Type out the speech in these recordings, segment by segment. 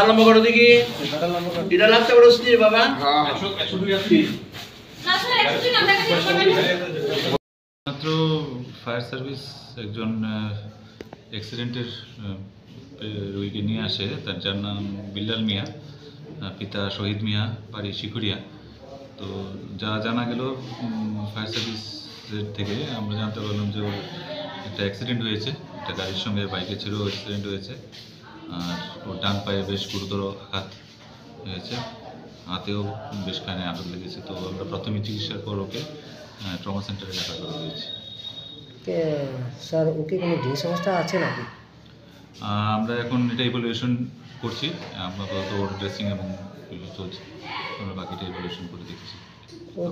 আরম্ভ করো দেখি। এটা লাগতে পারছি বাবা। মাত্র ফায়ার সার্ভিস একজন অ্যাক্সিডেন্টের রোগীকে নিয়ে আসে, যার নাম বিল্লাল মিয়া, পিতা শহীদ মিয়া, বাড়ি শিকুরিয়া। তো যা জানা গেল ফায়ার সার্ভিসের থেকে আমরা জানতে পারলাম যে ওর একটা অ্যাক্সিডেন্ট হয়েছে, একটা গাড়ির সঙ্গে বাইকে ছেড়েও অ্যাক্সিডেন্ট হয়েছে। আর ওর ডান পায়ে বেশ গুরুতর আঘাত হয়েছে, হাতেও বেশ খানে আঘাত লেগেছে। তো আমরা প্রাথমিক চিকিৎসার পর ওকে ট্রমা সেন্টারে রেফার করে দিয়েছি। স্যার ওকে কোনো ড্রিঙ্ক সমস্যা আছে নাকি? আমরা এখন এটা ইভ্যালুয়েশন করছি, আমরা তো ওর ড্রেসিং এবং চলছে, আমরা বাকিটা ইভ্যালুয়েশন করে দেখছি। ও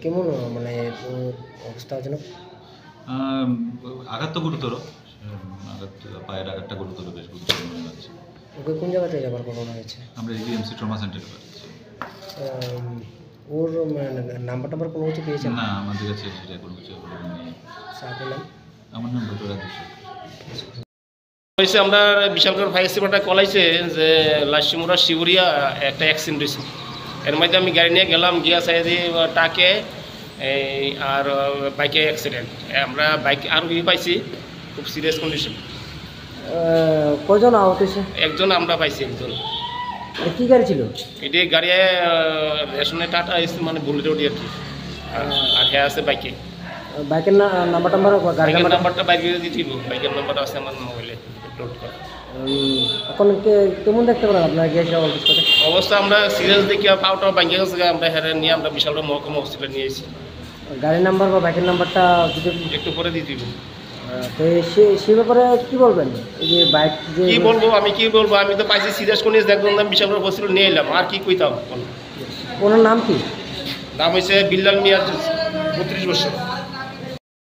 কেমন মানে অবস্থা আছে না? আঘাত তো গুরুতর, আঘাত পায়ের আঘাতটা গুরুতর, বেশ গুরুতর মনে হচ্ছে। ওকে কোন জায়গাতে রেফার করানো হয়েছে? আমরা এবিএমসি ট্রমা সেন্টারে পাচ্ছি। ওর নাম্বার টাম্বার কোনো কিছু পেয়েছেন? না, আমাদের কাছে সেটা কোনো কিছু নেই। স্যার বললাম আমার নাম ডক্টর রাজেশ। হয়েছে আমরা বিশালগড় ফায়ার স্টেশনটা কলাইছে যে লাশিমুরা শিউরিয়া একটা অ্যাক্সিডেন্ট হয়েছে। এর মধ্যে আমি গাড়ি নিয়ে গেলাম, গিয়া সাইডে টাকে আর বাইকে অ্যাক্সিডেন্ট। আমরা বাইক আর পাইছি খুব সিরিয়াস কন্ডিশন। কজন আহত হয়েছে? একজন আমরা পাইছি, একজন। কী গাড়ি ছিল? এটি গাড়ি রেশনে টাটা এসে মানে বুলেট ওটি আর কি, আর হ্যাঁ আছে বাইকে। বাইকের নাম্বার টাম্বার গাড়ির নাম্বারটা বাইকে দিয়ে দিব, বাইকের নাম্বারটা আছে আমার মোবাইলে লোড করা। এখন কেমন দেখতে পারেন আপনার গিয়েছে অবস্থাতে? অবস্থা আমরা সিরিয়াস দেখি, পাউটা ভাঙিয়ে গেছে, আমরা হেরে নিয়ে আমরা বিশাল মহকুমা হসপিটালে নিয়ে এসেছি। গাড়ির নাম্বার বা বাইকের নাম্বারটা যদি একটু পরে দিয়ে দিব। তো সে ব্যাপারে কী বলবেন? এই যে বাইক যে কি বলবো, আমি কি বলবো, আমি তো পাইছি সিরিয়াস কন্ডিশন, একদম বিশাল হসপিটাল নিয়ে এলাম, আর কি কইতাম। ওনার নাম কি? নাম হয়েছে বিল্লাল মিয়া, 32 বছর।